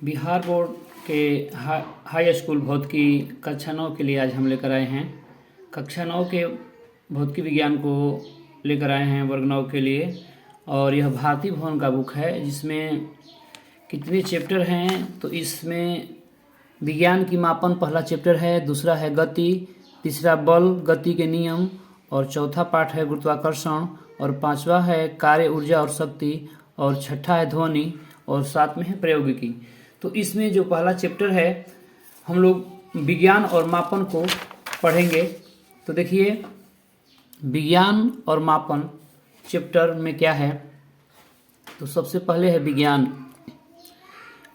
Bihar board के high school भौतिकी कक्षा 9 के लिए आज हम लेकर आए हैं। कक्षा 9 के भौतिकी विज्ञान को लेकर आए हैं वर्ग 9 के लिए। और यह भारती भवन का बुक है जिसमें कितने चैप्टर हैं तो इसमें विज्ञान की मापन पहला चैप्टर है, दूसरा है गति, तीसरा बल गति के नियम, और चौथा पाठ है गुरुत्वाकर्षण, और पांचवा है कार्य ऊर्जा और शक्ति, और छठा है ध्वनि, और सातवें है प्रौद्योगिकी। तो इसमें जो पहला चैप्टर है हम लोग विज्ञान और मापन को पढ़ेंगे। तो देखिए विज्ञान और मापन चैप्टर में क्या है। तो सबसे पहले है विज्ञान।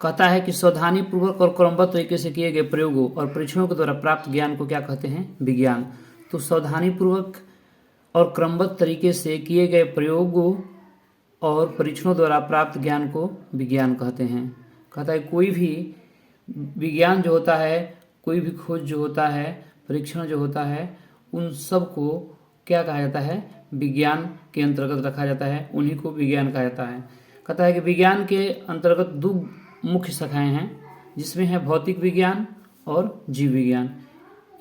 कहता है कि सावधानी पूर्वक और क्रमबद्ध तरीके से किए गए प्रयोगों और परीक्षणों के द्वारा प्राप्त ज्ञान को क्या कहते हैं, विज्ञान। तो सावधानी पूर्वक और क्रमबद्ध तरीके से किए गए प्रयोगों और परीक्षणों द्वारा प्राप्त ज्ञान को विज्ञान कहते हैं। कहता है कोई भी विज्ञान जो होता है, कोई भी खोज जो होता है, परीक्षण जो होता है, उन सब को क्या कहा जाता है, विज्ञान के अंतर्गत रखा जाता है, उन्हीं को विज्ञान कहा जाता है। कहता है कि विज्ञान के अंतर्गत दो मुख्य शाखाएं हैं जिसमें है भौतिक विज्ञान और जीव विज्ञान।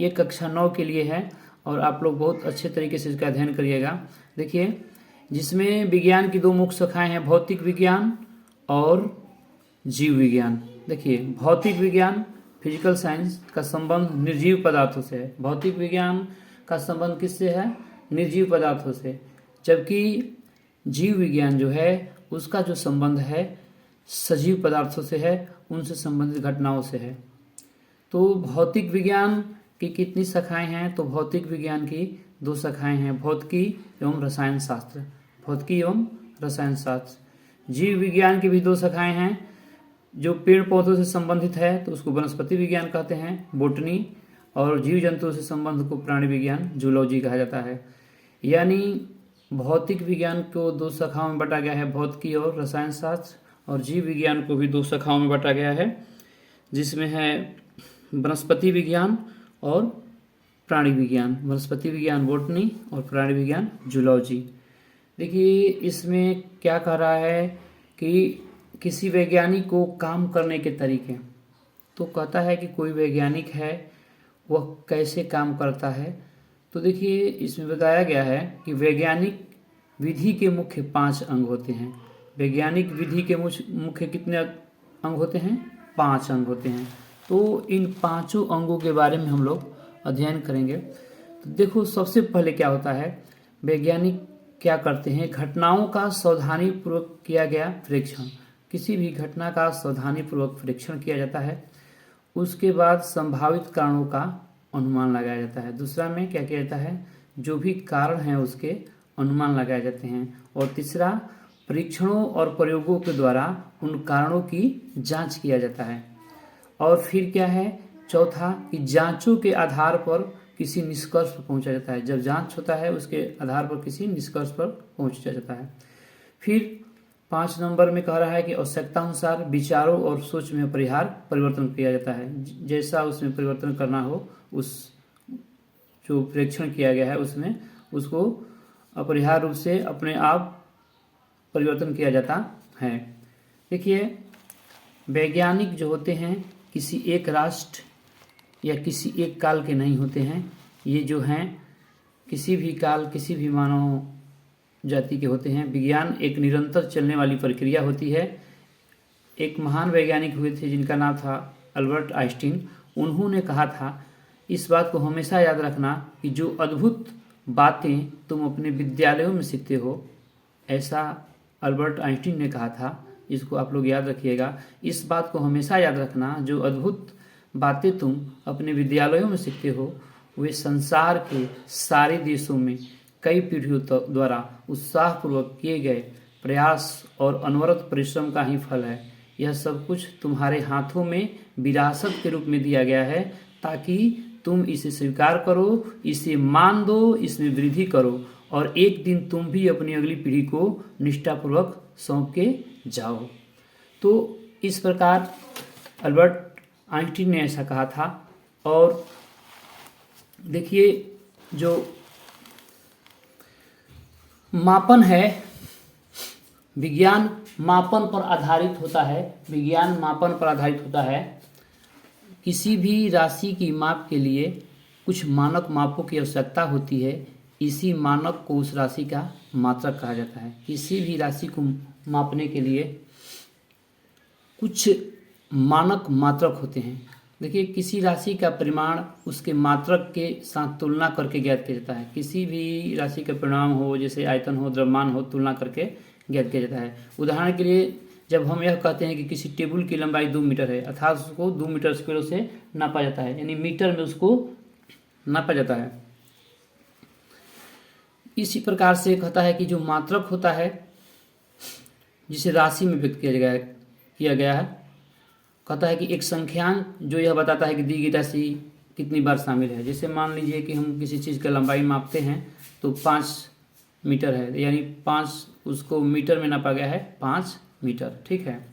ये कक्षा 9 के लिए है और आप लोग बहुत अच्छे तरीके से इसका अध्ययन करिएगा। देखिए जिसमें विज्ञान की दो मुख्य शाखाएं हैं, भौतिक विज्ञान और जीव विज्ञान। देखिए भौतिक विज्ञान फिजिकल साइंस का संबंध निर्जीव पदार्थों से है। भौतिक विज्ञान का संबंध किससे है, निर्जीव पदार्थों से। जबकि जीव विज्ञान जो है उसका जो संबंध है सजीव पदार्थों से है, उनसे संबंधित घटनाओं से है। तो भौतिक विज्ञान की कितनी शाखाएं हैं, तो भौतिक विज्ञान की दो शाखाएं हैं, भौतिकी एवं रसायन शास्त्र, भौतिकी एवं रसायन शास्त्र। जीव विज्ञान की भी दो शाखाएं हैं, जो पेड़ पौधों से संबंधित है तो उसको वनस्पति विज्ञान कहते हैं, बोटनी, और जीव जंतुओं से संबंध को प्राणी विज्ञान, जूलॉजी कहा जाता है। यानी भौतिक विज्ञान को दो शाखाओं में बांटा गया है, भौतिकी और रसायन शास्त्र, और जीव विज्ञान को भी दो शाखाओं में बांटा गया है जिसमें है वनस्पति विज्ञान और प्राणी विज्ञान। वनस्पति विज्ञान बोटनी और प्राणी विज्ञान जूलॉजी। देखिए इसमें क्या कह रहा है कि किसी वैज्ञानिक को काम करने के तरीके। तो कहता है कि कोई वैज्ञानिक है वह कैसे काम करता है। तो देखिए इसमें बताया गया है कि वैज्ञानिक विधि के मुख्य 5 अंग होते हैं। वैज्ञानिक विधि के मुख्य कितने अंग होते हैं, 5 अंग होते हैं। तो इन 5 अंगों के बारे में हम लोग अध्ययन करेंगे। तो देखो सबसे पहले क्या होता है, वैज्ञानिक क्या करते हैं, घटनाओं का सावधानी पूर्वक किया गया परीक्षण। किसी भी घटना का सावधानी पूर्वक परीक्षण किया जाता है, उसके बाद संभावित कारणों का अनुमान लगाया जाता है। दूसरा में क्या किया जाता है, जो भी कारण हैं उसके अनुमान लगाए जाते हैं। और तीसरा परीक्षणों और प्रयोगों के द्वारा उन कारणों की जांच किया जाता है। और फिर क्या है, चौथा कि जांचों के आधार पर किसी निष्कर्ष पर पहुंचा जाता है। जब जांच होता है उसके आधार पर किसी निष्कर्ष पर पहुंचा जाता है। फिर 5 नंबर में कह रहा है कि आवश्यकता अनुसार विचारों और सोच में परिवर्तन किया जाता है। जैसा उसमें परिवर्तन करना हो, उस जो परीक्षण किया गया है उसमें उसको अपरिहार्य रूप से अपने आप परिवर्तन किया जाता है। देखिए वैज्ञानिक जो होते हैं किसी एक राष्ट्र या किसी एक काल के नहीं होते हैं। ये जो हैं किसी भी काल, किसी भी मानव जाति के होते हैं। विज्ञान एक निरंतर चलने वाली प्रक्रिया होती है। एक महान वैज्ञानिक हुए थे जिनका नाम था अल्बर्ट आइंस्टीन। उन्होंने कहा था, इस बात को हमेशा याद रखना कि जो अद्भुत बातें तुम अपने विद्यालयों में सीखते हो, ऐसा अल्बर्ट आइंस्टीन ने कहा था। इसको आप लोग याद रखिएगा। इस बात को हमेशा याद रखना, जो अद्भुत बातें तुम अपने विद्यालयों में सीखते हो वे संसार के सारे देशों में कई पीढ़ियों द्वारा उत्साहपूर्वक किए गए प्रयास और अनवरत परिश्रम का ही फल है। यह सब कुछ तुम्हारे हाथों में विरासत के रूप में दिया गया है ताकि तुम इसे स्वीकार करो, इसे मान दो, इसमें वृद्धि करो, और एक दिन तुम भी अपनी अगली पीढ़ी को निष्ठापूर्वक सौंप के जाओ। तो इस प्रकार अल्बर्ट आइंस्टीन ने ऐसा कहा था। और देखिए जो मापन है, विज्ञान मापन पर आधारित होता है, विज्ञान मापन पर आधारित होता है। किसी भी राशि की माप के लिए कुछ मानक मापों की आवश्यकता होती है, इसी मानक को उस राशि का मात्रक कहा जाता है। किसी भी राशि को मापने के लिए कुछ मानक मात्रक होते हैं। देखिए, किसी राशि का परिमाण उसके मात्रक के साथ तुलना करके ज्ञात किया जाता है। किसी भी राशि का परिमाण हो, जैसे आयतन हो, द्रव्यमान हो, तुलना करके ज्ञात किया जाता है। उदाहरण के लिए जब हम यह कहते हैं कि किसी टेबल की लंबाई 2 मीटर है, अर्थात उसको 2 मीटर स्क्वायर से नापा जाता है, यानी मीटर में उसको नापा जाता है। इसी प्रकार से कहता है कि जो मात्रक होता है जिसे राशि में व्यक्त किया गया है, कहता है कि एक संख्यांक जो यह बताता है कि दी गई राशि कितनी बार शामिल है। जैसे मान लीजिए कि हम किसी चीज़ का लंबाई मापते हैं तो 5 मीटर है, यानी 5 उसको मीटर में नापा गया है, 5 मीटर, ठीक है।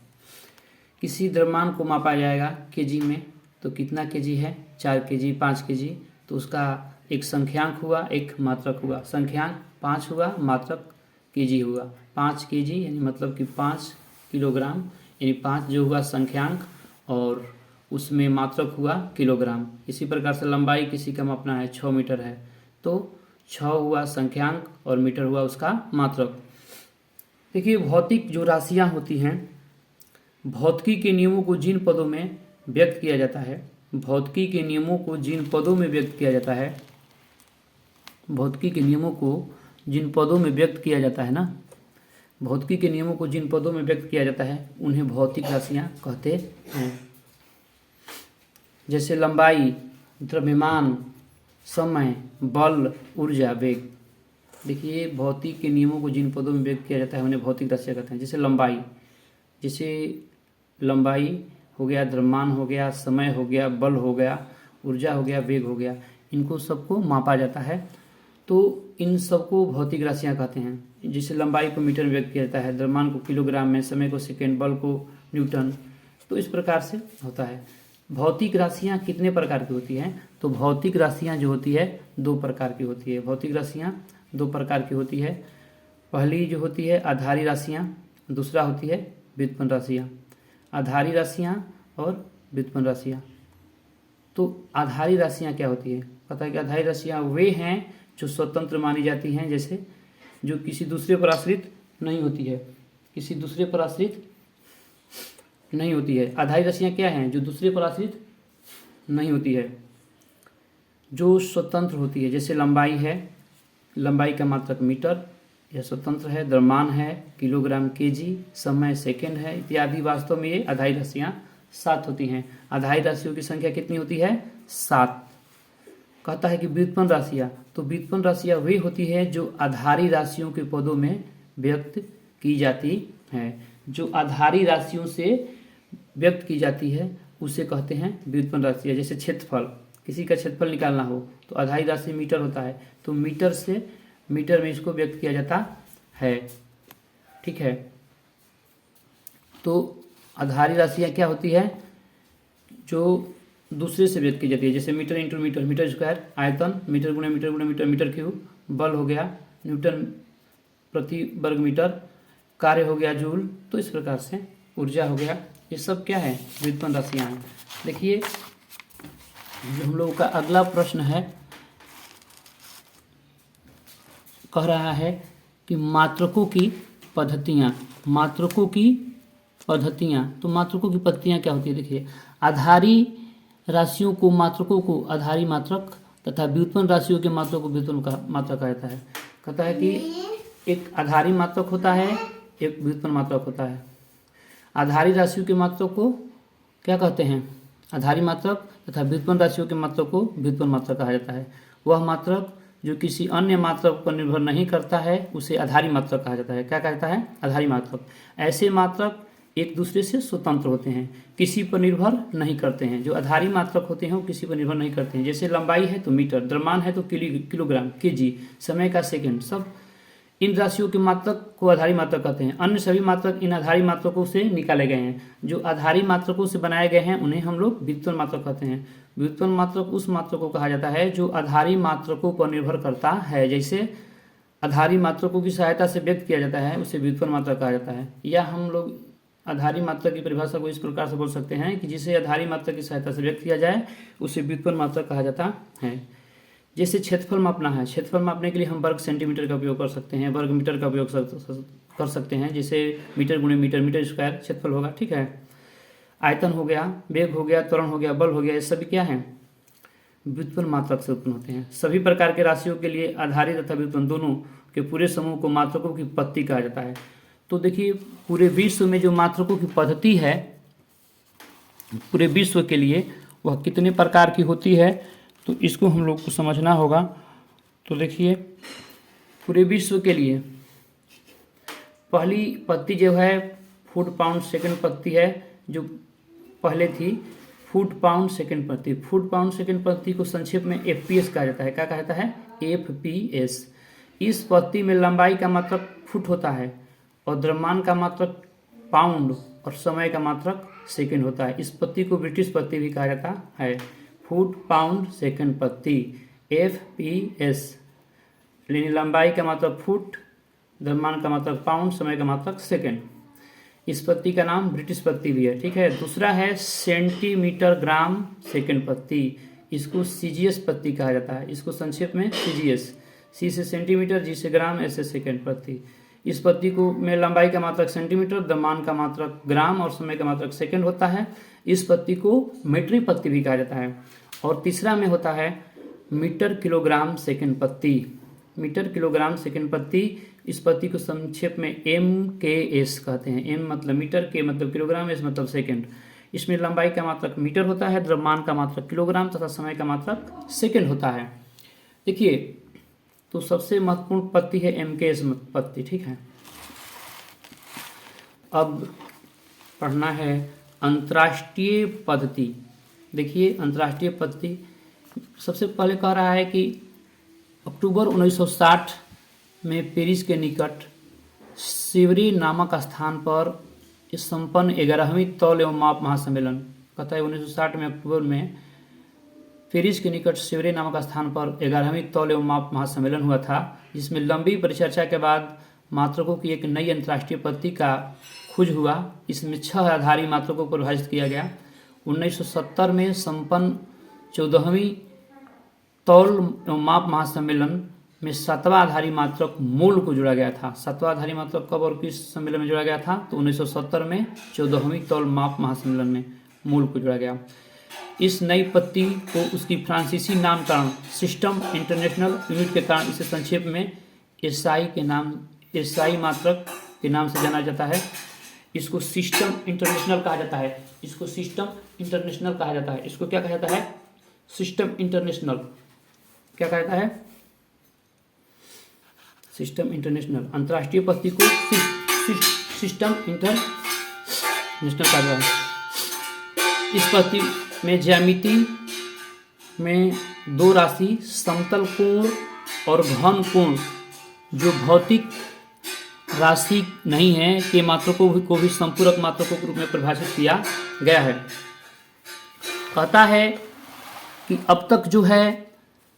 किसी द्रव्यमान को मापा जाएगा केजी में, तो कितना केजी है, 4 केजी, 5 केजी, तो उसका एक संख्यांक हुआ, एक मात्रक हुआ। संख्यांक 5 हुआ, मात्रक केजी हुआ। 5 केजी यानी मतलब कि 5 किलोग्राम, यानी 5 जो हुआ संख्यांक और उसमें मात्रक हुआ किलोग्राम। इसी प्रकार से लंबाई किसी का मापना है, 6 मीटर है, तो 6 हुआ संख्यांक और मीटर हुआ उसका मात्रक। देखिए, भौतिक जो राशियाँ होती हैं, भौतिकी के नियमों को जिन पदों में व्यक्त किया जाता है, भौतिकी के नियमों को जिन पदों में व्यक्त किया जाता है, भौतिकी के नियमों को जिन पदों में व्यक्त किया जाता है ना, भौतिकी के नियमों को जिन पदों में व्यक्त किया जाता है उन्हें भौतिक राशियाँ कहते हैं। जैसे लंबाई, द्रव्यमान, समय, बल, ऊर्जा, वेग। देखिए, भौतिक के नियमों को जिन पदों में व्यक्त किया जाता है उन्हें भौतिक राशियाँ कहते हैं। जैसे लंबाई हो गया, द्रव्यमान हो गया, समय हो गया, बल हो गया, ऊर्जा हो गया, वेग हो गया, इनको सबको मापा जाता है, तो इन सबको भौतिक राशियाँ कहते हैं। जैसे लंबाई को मीटर में व्यक्त किया जाता है, द्रव्यमान को किलोग्राम में, समय को सेकेंड, बल को न्यूटन, तो इस प्रकार से होता है। भौतिक राशियाँ कितने प्रकार की होती हैं? तो भौतिक राशियाँ जो होती है 2 प्रकार की होती है। भौतिक राशियाँ 2 प्रकार की होती है। पहली जो होती है आधारी राशियाँ, दूसरा होती है व्युत्पन्न राशियाँ। आधारी राशियाँ और व्युत्पन्न राशियाँ। तो आधारी राशियाँ क्या होती है? पता है कि आधारी राशियाँ वे हैं जो स्वतंत्र मानी जाती हैं, जैसे जो किसी दूसरे पर आश्रित नहीं होती है, किसी दूसरे पर आश्रित नहीं होती है। आधारी राशियाँ क्या हैं? जो दूसरे पर आश्रित नहीं होती है, जो स्वतंत्र होती है। जैसे लंबाई है, लंबाई का मात्रक मीटर, यह स्वतंत्र है। द्रव्यमान है किलोग्राम, केजी, समय सेकंड है इत्यादि। वास्तव में ये आधारी राशियाँ 7 होती हैं। आधारी राशियों की संख्या कितनी होती है? 7। कहता है कि व्युत्पन्न राशियाँ, तो व्युत्पन्न राशियाँ वे होती है जो आधारी राशियों के पदों में व्यक्त की जाती हैं। जो आधारी राशियों से व्यक्त की जाती है उसे कहते हैं व्युत्पन्न राशियाँ। जैसे क्षेत्रफल, किसी का क्षेत्रफल निकालना हो तो आधारी राशि मीटर होता है, तो मीटर में इसको व्यक्त किया जाता है, ठीक है। तो आधारी राशियाँ क्या होती है? जो दूसरे से व्यक्त की जाती है। जैसे metre into metre, metre square, आयतन, मीटर गुणे मीटर गुणे मीटर, मीटर क्यूब, बल हो गया न्यूटन प्रति वर्ग मीटर, कार्य हो गया जूल, तो इस प्रकार से ऊर्जा हो गया। ये सब क्या है? व्युत्पन्न राशियाँ हैं। देखिए, जो हम लोगों का अगला प्रश्न है, कह रहा है कि मात्रकों की पद्धतियाँ। तो मात्रकों की पद्धतियाँ क्या होती है? देखिए, आधारी राशियों को मात्रकों को आधारी मात्रक तथा व्युत्पन्न राशियों के मात्रक को व्युत्पन्न का मात्रक कहा जाता है। कहता है कि एक आधारी मात्रक होता है, एक व्युत्पन्न मात्रक होता है। आधारी राशियों के मात्रक को क्या कहते हैं? आधारी मात्रक तथा व्युत्पन्न राशियों के मात्रक को व्युत्पन्न मात्रक कहा जाता है। वह मात्रक जो किसी अन्य मात्रक पर निर्भर नहीं करता है उसे आधारी मात्रक कहा जाता है। क्या कहता है? आधारी मात्रक। ऐसे मात्रक एक दूसरे से स्वतंत्र होते हैं, किसी पर निर्भर नहीं करते हैं। जो आधारी मात्रक होते हैं वो किसी पर निर्भर नहीं करते हैं। जैसे लंबाई है तो मीटर, द्रव्यमान है तो किलोग्राम, केजी, समय का सेकंड, सब इन राशियों के मात्रक को आधारी मात्रक कहते हैं। अन्य सभी मात्रक इन आधारी मात्रकों से निकाले गए हैं। जो आधारी मात्रकों से बनाए गए हैं उन्हें हम लोग व्युत्पन्न मात्रक कहते हैं। व्युत्पन्न मात्रक उस मात्रक को कहा जाता है जो आधारी मात्रकों पर निर्भर करता है। जैसे आधारी मात्रकों की सहायता से व्यक्त किया जाता है उसे व्युत्पन्न मात्रक कहा जाता है। या हम लोग आधारी मात्रक की परिभाषा को इस प्रकार से बोल सकते हैं कि जिसे आधारी मात्रक की सहायता से व्यक्त किया जाए उसे व्युत्पन्न मात्रक कहा जाता है। जैसे क्षेत्रफल मापना है, क्षेत्रफल मापने के लिए हम वर्ग सेंटीमीटर का उपयोग कर सकते हैं, वर्ग मीटर का उपयोग कर सकते हैं, जैसे मीटर गुणे मीटर, मीटर स्क्वायर क्षेत्रफल होगा, ठीक है। आयतन हो गया, वेग हो गया, त्वरण हो गया, बल हो गया, ये सभी क्या है, व्युत्पन्न मात्रक से उत्पन्न होते हैं। सभी प्रकार के राशियों के लिए आधारी तथा व्युत्पन्न दोनों के पूरे समूह को मात्रकों की पद्धति कहा जाता है। तो देखिए पूरे विश्व में जो मात्रकों की पद्धति है पूरे विश्व के लिए वह कितने प्रकार की होती है, तो इसको हम लोग को समझना होगा। तो देखिए पूरे विश्व के लिए पहली पद्धति जो है फुट पाउंड सेकंड पद्धति है, जो पहले थी फुट पाउंड सेकंड पद्धति। फुट पाउंड सेकंड पद्धति को संक्षेप में एफपीएस कहा जाता है। क्या कहा जाता है, एफपीएस। इस पद्धति में लंबाई का मात्रक फुट होता है और द्रव्यमान का मात्रक पाउंड और समय का मात्रक सेकंड होता है। इस पद्धति को ब्रिटिश पद्धति भी कहा जाता है, फुट पाउंड सेकंड पद्धति, एफपीएस। यानी लंबाई का मात्रक फुट, द्रव्यमान का मात्रक पाउंड, समय का मात्रक सेकंड। इस पद्धति का नाम ब्रिटिश पद्धति भी है, ठीक है। दूसरा है सेंटीमीटर ग्राम सेकंड पद्धति, इसको सीजीएस पद्धति कहा जाता है। इसको संक्षेप में सीजीएस, सी से सेंटीमीटर, जी से ग्राम, एस से सेकंड पद्धति। इस पद्धति को में लंबाई का मात्रक सेंटीमीटर, द्रव्यमान का मात्रक ग्राम और समय का मात्रक सेकंड होता है। इस पद्धति को मीट्रिक पद्धति भी कहा जाता है। और तीसरा में होता है मीटर किलोग्राम सेकंड पद्धति, मीटर किलोग्राम सेकंड पद्धति। इस पद्धति को संक्षेप में MKS कहते हैं। M मतलब मीटर, K मतलब किलोग्राम, S मतलब सेकंड। इसमें लंबाई का मात्रक मीटर होता है, द्रव्यमान का मात्रक किलोग्राम तथा समय का मात्रक सेकंड होता है। देखिए तो सबसे महत्वपूर्ण पद्धति है MKS पद्धति, ठीक है। अब पढ़ना है अंतर्राष्ट्रीय पद्धति। देखिए अंतर्राष्ट्रीय पद्धति सबसे पहले कह रहा है कि अक्टूबर 1960 में पेरिस के निकट सेवरे नामक स्थान पर संपन्न 11वीं तौल एवं माप महासम्मेलन, कहता है 1960 में अक्टूबर में पेरिस के निकट सेवरे नामक स्थान पर 11वीं तौल एवं माप महासम्मेलन हुआ था, जिसमें लंबी परिचर्चा के बाद मात्रकों की एक नई अंतर्राष्ट्रीय पद्धति का खोज हुआ। इसमें 6 आधारी मात्रकों को परिभाषित किया गया। 1970 में संपन्न 14वीं तौल एवं माप महासम्मेलन में 7वां आधारी मात्रक मूल को जोड़ा गया था। 7वां आधारी मात्रक कब और किस सम्मेलन में जोड़ा गया था, तो 1970 में 14वीं तौल माप महासम्मेलन में मूल को जोड़ा गया। इस नई पद्धति को उसकी फ्रांसीसी नामकरण सिस्टम इंटरनेशनल यूनिट के कारण इसे संक्षेप में एसआई मात्रक के नाम से जाना जाता है। इसको सिस्टम इंटरनेशनल कहा जाता है, इसको सिस्टम इंटरनेशनल कहा जाता है। इसको क्या कहा जाता है, सिस्टम इंटरनेशनल। क्या कहा जाता है, सिस्टम इंटरनेशनल। अंतर्राष्ट्रीय पद्धति को सिस्टम इंटरनेशनल कहा जाता है। इस पद्धति में ज्यामिति में 2 राशि समतल कोण और घन कोण, जो भौतिक राशि नहीं है, के मात्रकों को भी संपूरक मात्रकों के रूप में परिभाषित किया गया है। कहता है कि अब तक जो है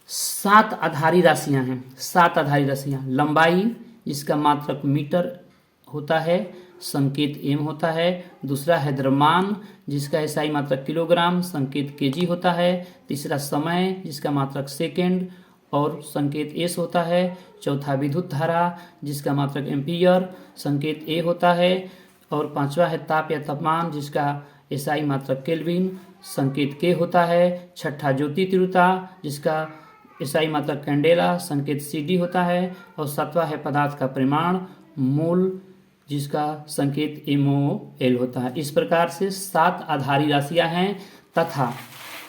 7 आधारी राशियां हैं, 7 आधारी राशियां। लंबाई जिसका मात्रक मीटर होता है, संकेत m होता है। दूसरा है द्रव्यमान जिसका एसआई मात्रक किलोग्राम, संकेत kg होता है। तीसरा समय जिसका मात्रक सेकेंड और संकेत s होता है। चौथा विद्युत धारा जिसका मात्रक एम्पियर, संकेत a होता है। और 5वां है ताप या तापमान जिसका एसआई मात्रक केल्विन, संकेत k होता है। छठा ज्योति तीव्रता जिसका एसआई मात्रक कैंडेला, संकेत CD होता है। और 7वां है पदार्थ का परिमाण मोल जिसका संकेत MOL होता है। इस प्रकार से 7 आधारी राशियां हैं तथा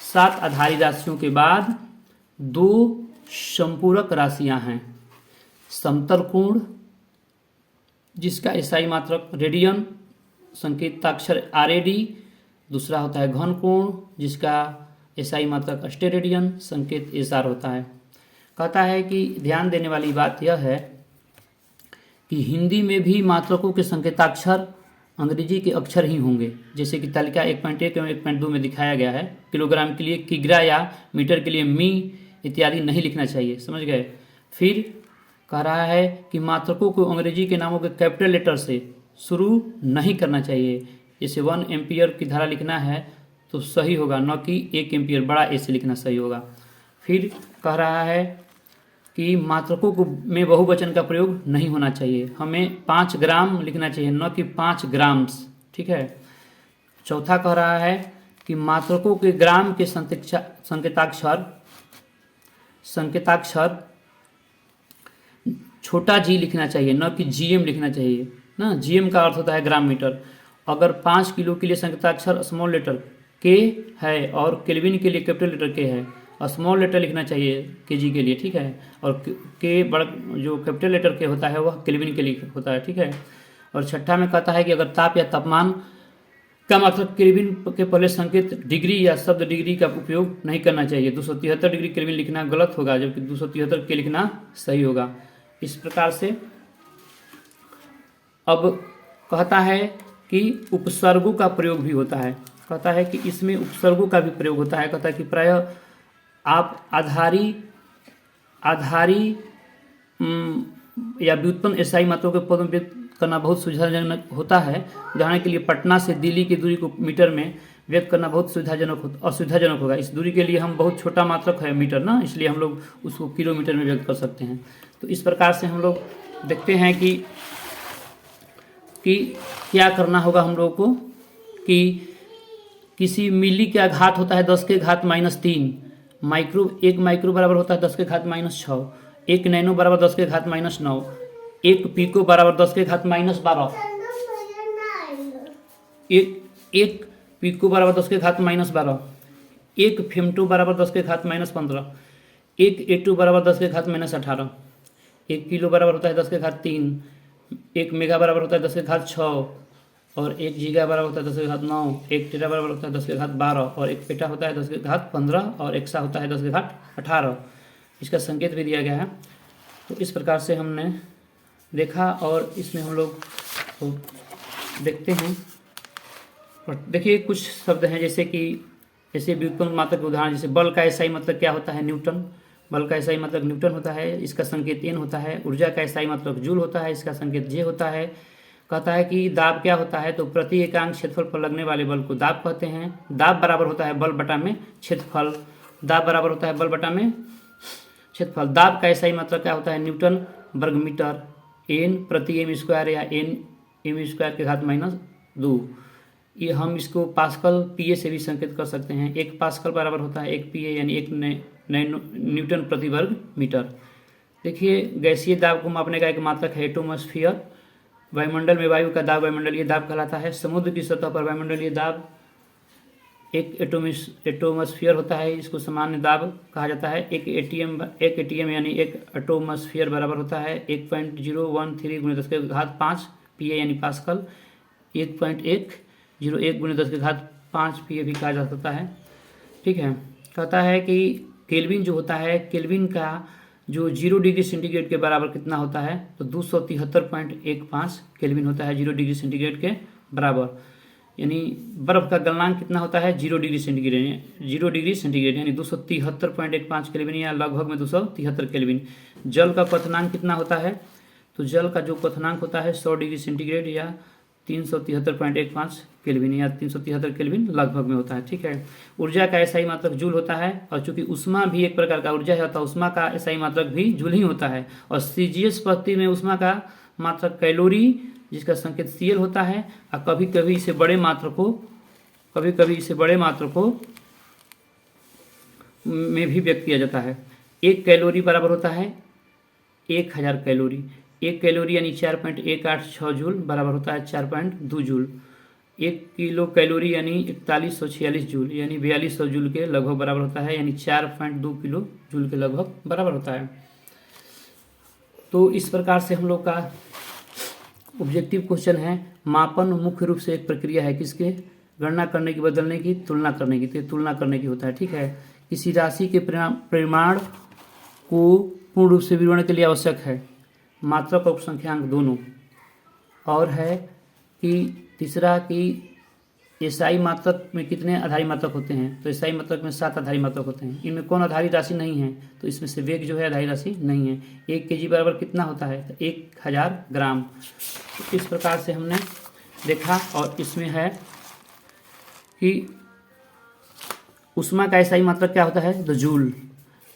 7 आधारी राशियों के बाद 2 संपूरक राशियां हैं। समतल कोण जिसका एसआई मात्रक रेडियन, संकेताक्षर RAD। दूसरा होता है घन कोण जिसका एसआई मात्रक अस्टेरेडियन, संकेत SR होता है। कहता है कि ध्यान देने वाली बात यह है कि हिंदी में भी मात्रकों के संकेताक्षर अंग्रेजी के अक्षर ही होंगे, जैसे कि तालिका 1.1 एवं 1.2 में दिखाया गया है। किलोग्राम के लिए किग्रा या मीटर के लिए मी इत्यादि नहीं लिखना चाहिए, समझ गए। फिर कह रहा है कि मात्रकों को अंग्रेजी के नामों के कैपिटल लेटर से शुरू नहीं करना चाहिए। जैसे 1 एम्पियर की धारा लिखना है तो सही होगा, न कि 1 एम्पियर बड़ा ए से लिखना सही होगा। फिर कह रहा है कि मात्रकों को में बहुवचन का प्रयोग नहीं होना चाहिए, हमें 5 ग्राम लिखना चाहिए, न कि 5 ग्राम्स। ठीक है। चौथा कह रहा है कि मात्रकों के ग्राम के संकेताक्षर छोटा जी लिखना चाहिए, न कि जीएम लिखना चाहिए ना। जीएम का अर्थ होता है ग्राम मीटर। अगर 5 किलो के लिए संकेताक्षर स्मॉल लेटर के है और केल्विन के लिए कैपिटल लेटर के है, स्मॉल लेटर लिखना चाहिए केजी के लिए। ठीक है। और के बड़ा जो कैपिटल लेटर के होता है वह केल्विन के लिए होता है। ठीक है। और छठा में कहता है कि अगर ताप या तापमान का मतलब केल्विन के पहले संकेत डिग्री या शब्द डिग्री का उपयोग नहीं करना चाहिए। 273 डिग्री केल्विन लिखना गलत होगा, जबकि 273 के लिखना सही होगा। इस प्रकार से अब कहता है कि उपसर्गों का प्रयोग भी होता है। कहता है कि इसमें उपसर्गों का भी प्रयोग होता है। कहता है कि प्रायः आप आधारी या व्युत्पन्न एसआई मात्रों के पदों में व्यक्त करना बहुत सुविधाजनक होता है। उदाहरण के लिए पटना से दिल्ली की दूरी को मीटर में व्यक्त करना बहुत असुविधाजनक होगा। इस दूरी के लिए हम बहुत छोटा मात्रक है मीटर ना, इसलिए हम लोग उसको किलोमीटर में व्यक्त कर सकते हैं। तो इस प्रकार से हम लोग देखते हैं कि क्या करना होगा हम लोगों को कि किसी मिली का घात होता है 10 के घात -3, एक माइक्रो बराबर होता है 10 के घात -6, एक नैनो बराबर 10 के घात -9, एक पीको बराबर 10 के घात -12, एक पीको बराबर 10 के घात -12, एक फेमटो बराबर 10 के घात -15, एक एटो बराबर 10 के घात -18, एक किलो बराबर होता है 10 के घात 3, एक मेगा बराबर होता है 10 के घात 6, और एक जीगा बराबर होता है 10 के घात 9, एक टेरा बराबर होता है 10 के घात 12, और एक पेटा होता है 10 के घात 15, और एक सा होता है 10 के घात 18। इसका संकेत भी दिया गया है। तो इस प्रकार से हमने देखा और इसमें हम लोग तो देखते हैं। और देखिए कुछ शब्द हैं जैसे व्युत्पन्न मात्रक के उदाहरण, जैसे बल का एसआई मतलब क्या होता है? न्यूटन। बल का एसआई मतलब न्यूटन होता है, इसका संकेत एन होता है। ऊर्जा का एसआई मतलब जूल होता है, इसका संकेत जे होता है। कहता है कि दाब क्या होता है? तो प्रति एकांक क्षेत्रफल पर लगने वाले बल को दाब कहते हैं। दाब बराबर होता है बल बटा में क्षेत्रफल। दाब बराबर होता है बल बटा में क्षेत्रफल। दाब का एसआई मतलब क्या होता है? न्यूटन वर्ग मीटर। एन प्रति एम स्क्वायर या एन एम स्क्वायर के घात -2। ये हम इसको पास्कल पीए से भी संकेत कर सकते हैं। एक पास्कल बराबर होता है 1 पीए यानी 1 न्यूटन प्रति वर्ग मीटर। देखिए गैसीय दाब को मापने का एक मात्रक है एटमॉस्फेयर। वायुमंडल में वायु का दाब वायुमंडलीय दाब कहलाता है। समुद्र की सतह पर वायुमंडलीय दाब एक एटमॉस्फेयर होता है, इसको सामान्य दाब कहा जाता है। एक एटीएम यानी एक एटमॉस्फेयर बराबर होता है 1.013 × 10 के घात 5 पीए यानी पास्कल। 1.101 × 10 के घात 5 पीए भी कहा जा सकता है। ठीक है। कहता है कि केल्विन जो होता है, केल्विन का जो 0 डिग्री सेंटीग्रेड के बराबर कितना होता है? तो 273.15 केल्विन होता है 0 डिग्री सेंटीग्रेड के बराबर। यानी बर्फ का गलनांक कितना होता है? 0 डिग्री सेंटीग्रेड यानी 273.15 केल्विन या लगभग में 273 केल्विन। जल का क्वथनांक कितना होता है? तो जल का जो क्वथनांक होता है 100 डिग्री सेंटीग्रेड या 373.15 केल्विन या 373 केल्विन लगभग में होता है। ठीक है। ऊर्जा का एसआई मात्रक जूल होता है, और चूंकि उष्मा भी एक प्रकार का ऊर्जा है तो उष्मा का एसआई मात्रक भी जूल ही होता है। और सीजीएस पद्धति में उष्मा का मात्रक कैलोरी जिसका संकेत सीएल होता है। और कभी कभी इसे बड़े मात्रकों में भी व्यक्त किया जाता है। 1 कैलोरी बराबर होता है 1000 कैलोरी। 1 कैलोरी यानी 4.186 जूल बराबर होता है 4.2 जूल। 1 किलो कैलोरी यानी 4146 जूल यानी 4200 जूल के लगभग बराबर होता है, यानी 4.2 किलो जूल के लगभग बराबर होता है। तो इस प्रकार से हम लोग का ऑब्जेक्टिव क्वेश्चन है। मापन मुख्य रूप से एक प्रक्रिया है किसके? गणना करने की, बदलने की, तुलना करने की। तो तुलना करने की होता है। ठीक है। किसी राशि के परिमाण को पूर्ण रूप से विवरण के लिए आवश्यक है मात्रक और संख्यांक दोनों। और है कि तीसरा कि एसआई मात्रक में कितने आधारी मात्रक होते हैं? तो एसआई मात्रक में 7 आधारी मात्रक होते हैं। इनमें कौन आधारी राशि नहीं है? तो इसमें से वेग जो है आधारी राशि नहीं है। 1 kg बराबर कितना होता है? तो 1000 ग्राम। तो इस प्रकार से हमने देखा। और इसमें है कि ऊष्मा का एसआई मात्रक क्या होता है? तो जूल।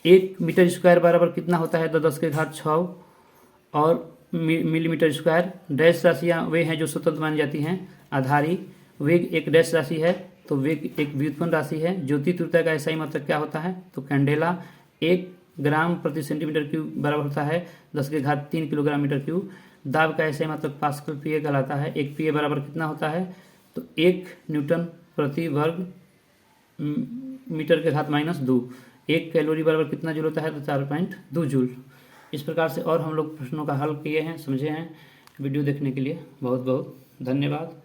1 मीटर स्क्वायर बराबर कितना होता है? तो 10⁶ और मिलीमीटर स्क्वायर। डैश राशियाँ वे हैं जो स्वतंत्र मानी जाती हैं। आधारी वेग एक डैश राशि है, तो वेग एक व्युत्पन्न राशि है। ज्योति तीव्रता का एसआई मात्रक क्या होता है? तो कैंडेला 1 ग्राम प्रति सेंटीमीटर क्यूब बराबर होता है 10⁻³ किलोग्राम मीटर क्यूब। दाब का एसआई मात्रक पास्कल पीए कहलाता है। 1 पीए बराबर कितना होता है? तो 1 न्यूटन प्रति वर्ग मीटर⁻²। 1 कैलोरी बराबर कितना जूल होता है? तो 4.2 जूल। इस प्रकार से और हम लोग प्रश्नों का हल किए हैं, समझे हैं। वीडियो देखने के लिए बहुत बहुत धन्यवाद।